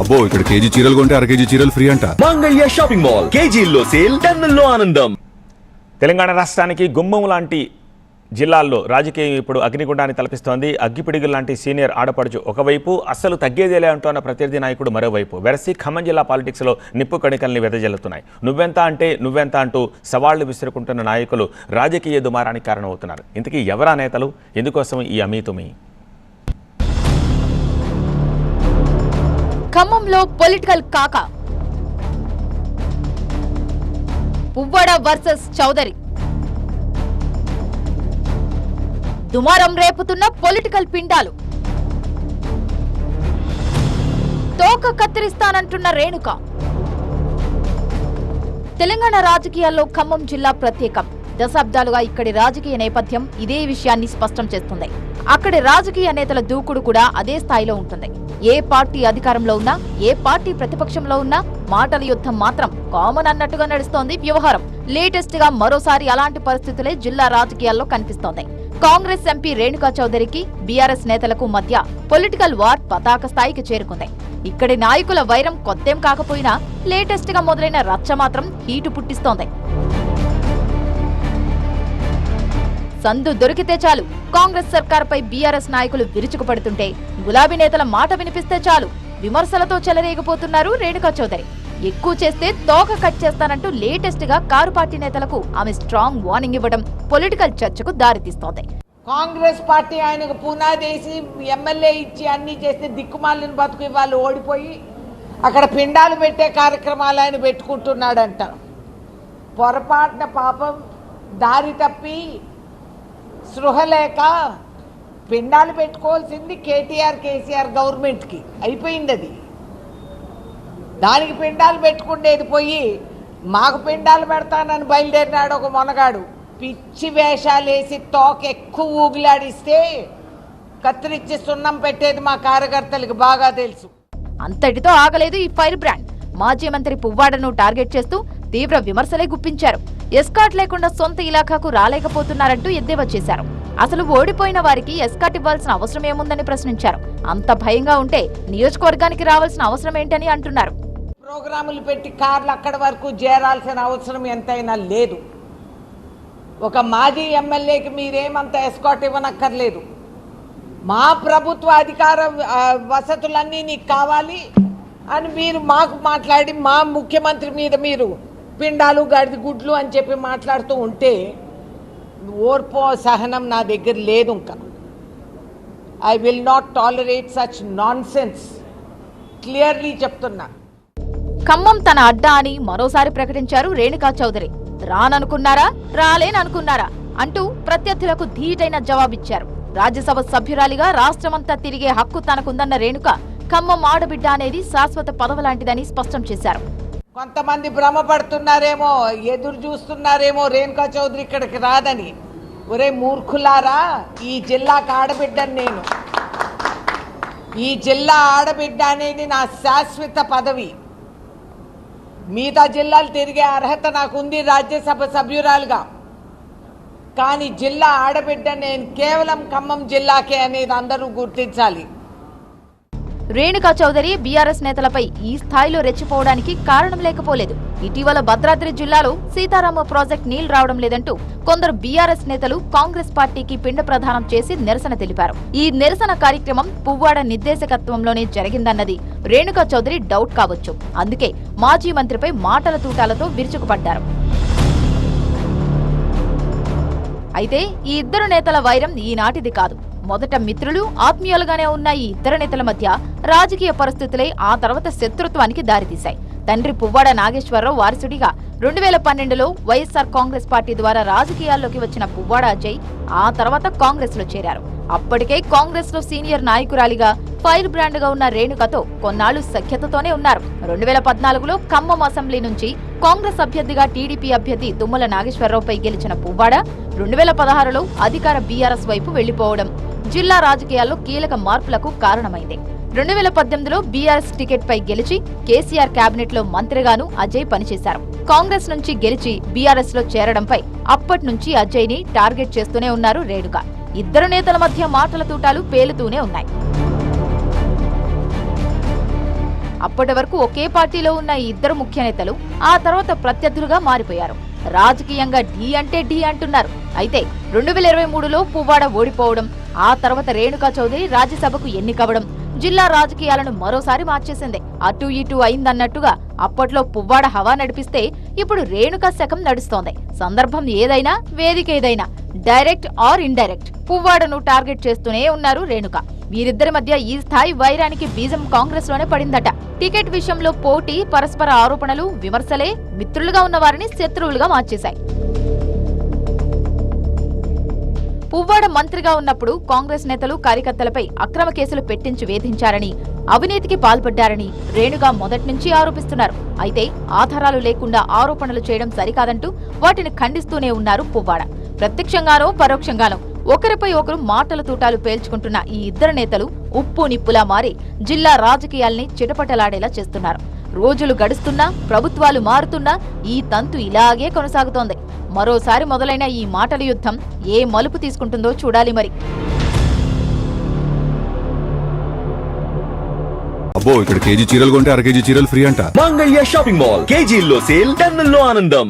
అబ్బో ఇక్కడ కేజీ చీరలు కొంటే అర కేజీ చీరలు ఫ్రీ అంట. మంగళ్య షాపింగ్ మాల్ కేజీల్లో సేల్, టన్నుల్లో ఆనందం. తెలంగాణ రాష్ట్రానికి గుమ్మం లాంటి జిల్లాల్లో రాజకీయం ఇప్పుడు అగ్నిగుండాన్ని తలపిస్తోంది. అగ్గిపిడిగులు లాంటి సీనియర్ ఆడపడుచు ఒకవైపు, అస్సలు తగ్గేదేలే అంటున్న ప్రత్యర్థి నాయకుడు మరోవైపు. వెరసి ఖమ్మం జిల్లా పాలిటిక్స్లో నిప్పు కణికల్ని వెదజల్లుతున్నాయి. నువ్వెంత అంటే నువ్వెంత అంటూ సవాళ్లు విసురుకుంటున్న నాయకులు రాజకీయ దుమారానికి కారణమవుతున్నారు. ఇంతకీ ఎవరా నేతలు, ఎందుకోసం ఈ అమీతుమి? ఖమ్మంలో పొలిటికల్ కాక, పువ్వాడ వర్సెస్ చౌదరి. దుమారం రేపుతున్న పొలిటికల్ పిండాలు. తోక కత్తిరిస్తానంటున్న రేణుక. తెలంగాణ రాజకీయాల్లో ఖమ్మం జిల్లా ప్రత్యేకం. దశాబ్దాలుగా ఇక్కడి రాజకీయ నేపథ్యం ఇదే విషయాన్ని స్పష్టం చేస్తుంది. అక్కడి రాజకీయ నేతల దూకుడు కూడా అదే స్థాయిలో ఉంటుంది. ఏ పార్టీ అధికారంలో ఉన్నా, ఏ పార్టీ ప్రతిపక్షంలో ఉన్నా మాటల యుద్ధం మాత్రం కామన్ అన్నట్టుగా నడుస్తోంది వ్యవహారం. లేటెస్ట్ గా మరోసారి అలాంటి పరిస్థితులే జిల్లా రాజకీయాల్లో కనిపిస్తోంది. కాంగ్రెస్ ఎంపీ రేణుకా చౌదరికి బీఆర్ఎస్ నేతలకు మధ్య పొలిటికల్ వార్ పతాక స్థాయికి చేరుకుంది. ఇక్కడి నాయకుల వైరం కొత్తేం కాకపోయినా లేటెస్ట్ గా మొదలైన రచ్చ మాత్రం హీటు పుట్టిస్తోంది. సందు దొరికితే చాలు కాంగ్రెస్ సర్కార్పై బీఆర్ఎస్ నాయకులు విరుచుకుపడుతుంటే, గులాబీ నేతల మాట వినిపిస్తే చాలు విమర్శలతో చెలరేగిపోతున్నారు రేణుకా చౌదరి. ఎక్కువ చేస్తే తోక కట్ చేస్తానంటూ లేటెస్ట్ గా కారు పార్టీ నేతలకు ఆమె స్ట్రాంగ్ వార్నింగ్ ఇవ్వడం పొలిటికల్ చర్చకు దారితీస్తోంది. కాంగ్రెస్ పార్టీ ఆయనకు పునాదేసి ఎమ్మెల్యే ఇచ్చి అన్ని చేస్తే దిక్కుమాలిన బతుకు వాళ్ళు ఓడిపోయి అక్కడ పిండాలు పెట్టే కార్యక్రమాలు ఆయన పెట్టుకుంటున్నాడంట. పొరపాటున పాపం దారి తప్పి స్పృహ లేక పిండాలు పెట్టుకోవాల్సింది కేసీఆర్ గవర్నమెంట్కి అయిపోయింది. అది దానికి పిండాలు పెట్టుకుండేది పోయి మాకు పిండాలు పెడతానని బయలుదేరినాడు ఒక మొనగాడు. పిచ్చి వేషాలేసి తోక ఎక్కువ ఊగిలాడిస్తే కత్తిరించి సున్నం పెట్టేది మా కార్యకర్తలకు బాగా తెలుసు. అంతటితో ఆగలేదు ఈ ఫైర్ బ్రాండ్. మాజీ మంత్రి పువ్వాడను టార్గెట్ చేస్తూ తీవ్ర విమర్శలే గుప్పించారు. ఎస్కాట్ లేకుండా సొంత ఇలాఖాకు రాలేకపోతున్నారంటూ ఎద్దేవా చేశారు. అసలు ఓడిపోయిన వారికి ఎస్కాట్ ఇవ్వాల్సిన అవసరం ఏముందని ప్రశ్నించారు. అంత భయంగా ఉంటే నియోజకవర్గానికి రావాల్సిన అవసరం ఏంటని అంటున్నారు. ప్రోగ్రాములు పెట్టి కార్లు అక్కడి వరకు చేరాల్సిన అవసరం ఎంతైనా లేదు. ఒక మాజీ ఎమ్మెల్యేకి మీరేమంత ఎస్కాట్ ఇవ్వనక్కర్లేదు. మా ప్రభుత్వ అధికార వసతులన్నీ నీకు కావాలి అని మీరు మాకు మాట్లాడి మా ముఖ్యమంత్రి మీద మీరు పిండాలు గడిది గుడ్లు అని చెప్పి మాట్లాడుతూ ఉంటే ఓర్పో సహనం నా దగ్గర లేదు. ఇంకా I will not tolerate such non sense. Clearly చెప్తున్నా. ఖమ్మం తన అడ్డా అని మరోసారి ప్రకటించారు రేణుకా చౌదరి. రాననుకున్నారా, రాలేననుకున్నారా అంటూ ప్రత్యర్థులకు ధీటైన జవాబిచ్చారు. రాజ్యసభ సభ్యురాలిగా రాష్ట్రమంతా తిరిగే హక్కు తనకుందన్న రేణుక ఖమ్మం ఆడబిడ్డ అనేది శాశ్వత పదవి లాంటిదని స్పష్టం చేశారు. కొంతమంది భ్రమపడుతున్నారేమో, ఎదురు చూస్తున్నారేమో రేణుకా చౌదరి ఇక్కడికి రాదని. ఒరే మూర్ఖులారా, ఈ జిల్లాకు ఆడబిడ్డని నేను. ఈ జిల్లా ఆడబిడ్డ అనేది నా శాశ్వత పదవి. మిగతా జిల్లాలు తిరిగే అర్హత నాకుంది రాజ్యసభ సభ్యురాలుగా. కానీ జిల్లా ఆడబిడ్డ నేను కేవలం ఖమ్మం జిల్లాకే అనేది అందరూ గుర్తించాలి. రేణుకా చౌదరి బీఆర్ఎస్ నేతలపై ఈ స్థాయిలో రెచ్చిపోవడానికి కారణం లేకపోలేదు. ఇటీవల భద్రాద్రి జిల్లాలో సీతారామ ప్రాజెక్ట్ నీళ్లు రావడం లేదంటూ కొందరు బీఆర్ఎస్ నేతలు కాంగ్రెస్ పార్టీకి పిండ ప్రదానం చేసి నిరసన తెలిపారు. ఈ నిరసన కార్యక్రమం పువ్వాడ నిర్దేశకత్వంలోనే జరిగిందన్నది రేణుకా చౌదరి డౌట్ కావచ్చు. అందుకే మాజీ మంత్రిపై మాటల తూటాలతో విరుచుకుపడ్డారు. అయితే ఈ ఇద్దరు నేతల వైరం ఈనాటిది కాదు. మొదట మిత్రులు, ఆత్మీయులుగానే ఉన్న ఈ ఇద్దరు నేతల మధ్య రాజకీయ పరిస్థితులే ఆ తర్వాత శత్రుత్వానికి దారితీశాయి. తండ్రి పువ్వాడ నాగేశ్వరరావు వారసుడిగా 2012లో వైఎస్ఆర్ కాంగ్రెస్ పార్టీ ద్వారా రాజకీయాల్లోకి వచ్చిన పువ్వాడ అజయ్ ఆ తర్వాత కాంగ్రెస్ లో చేరారు. అప్పటికే కాంగ్రెస్ లో సీనియర్ నాయకురాలిగా ఫైర్ బ్రాండ్ గా ఉన్న రేణుకతో కొన్నాళ్లు సఖ్యతతోనే ఉన్నారు. 2014లో ఖమ్మం అసెంబ్లీ నుంచి కాంగ్రెస్ అభ్యర్థిగా టీడీపీ అభ్యర్థి తుమ్మల నాగేశ్వరరావుపై గెలిచిన పువ్వాడ 2016లో అధికార బీఆర్ఎస్ వైపు వెళ్లిపోవడం జిల్లా రాజకీయాల్లో కీలక మార్పులకు కారణమైంది. 2018లో బీఆర్ఎస్ టికెట్ పై గెలిచి కేసీఆర్ కేబినెట్ లో మంత్రిగాను అజయ్ పనిచేశారు. కాంగ్రెస్ నుంచి గెలిచి బీఆర్ఎస్ లో చేరడంపై అప్పటి నుంచి అజయ్ ని టార్గెట్ చేస్తూనే ఉన్నారు రేణుక. ఇద్దరు నేతల మధ్య మాటల తూటాలు పేలుతూనే ఉన్నాయి. అప్పటి వరకు ఒకే పార్టీలో ఉన్న ఈ ఇద్దరు ముఖ్య నేతలు ఆ తర్వాత ప్రత్యర్థులుగా మారిపోయారు. రాజకీయంగా ఢీ అంటే ఢీ అంటున్నారు. అయితే 2023లో పువ్వాడ ఓడిపోవడం, ఆ తర్వాత రేణుకా చౌదరి రాజ్యసభకు ఎన్నికవడం జిల్లా రాజకీయాలను మరోసారి మార్చేసింది. అటు ఇటు అయిందన్నట్టుగా అప్పట్లో పువ్వాడ హవా నడిపిస్తే ఇప్పుడు రేణుకా శకం నడుస్తోంది. సందర్భం ఏదైనా, వేదిక ఏదైనా, డైరెక్ట్ ఆర్ ఇండైరెక్ట్ పువ్వాడను టార్గెట్ చేస్తూనే ఉన్నారు రేణుక. వీరిద్దరి మధ్య ఈ స్థాయి వైరానికి బీజం కాంగ్రెస్ లోనే పడిందట. టికెట్ విషయంలో పోటీ, పరస్పర ఆరోపణలు, విమర్శలే మిత్రులుగా ఉన్న వారిని శత్రువులుగా మార్చేశాయి. పువ్వాడ మంత్రిగా ఉన్నప్పుడు కాంగ్రెస్ నేతలు కార్యకర్తలపై అక్రమ కేసులు పెట్టించి వేధించారని, అవినీతికి పాల్పడ్డారని రేణుగా మొదటి నుంచి ఆరోపిస్తున్నారు. అయితే ఆధారాలు లేకుండా ఆరోపణలు చేయడం సరికాదంటూ వాటిని ఖండిస్తూనే ఉన్నారు పువ్వాడ. ప్రత్యక్షంగానో పరోక్షంగానో ఒకరిపై ఒకరు మాటల తూటాలు పేల్చుకుంటున్న ఈ ఇద్దరు నేతలు ఉప్పు నిప్పులా మారి జిల్లా రాజకీయాల్ని చిటపటలాడేలా చేస్తున్నారు. రోజులు గడుస్తున్నా, ప్రభుత్వాలు మారుతున్నా ఈ తంతు ఇలాగే కొనసాగుతోంది. మరోసారి మొదలైన ఈ మాటల యుద్ధం ఏ మలుపు తీసుకుంటుందో చూడాలి మరి. అబ్బో, ఇక్కడ కేజీ చీరలు కొంటే అర కేజీ చీరలు ఫ్రీ అంట. మంగళ్య షాపింగ్ మాల్ కేజీల్లో సేల్, టన్నుల్లో ఆనందం.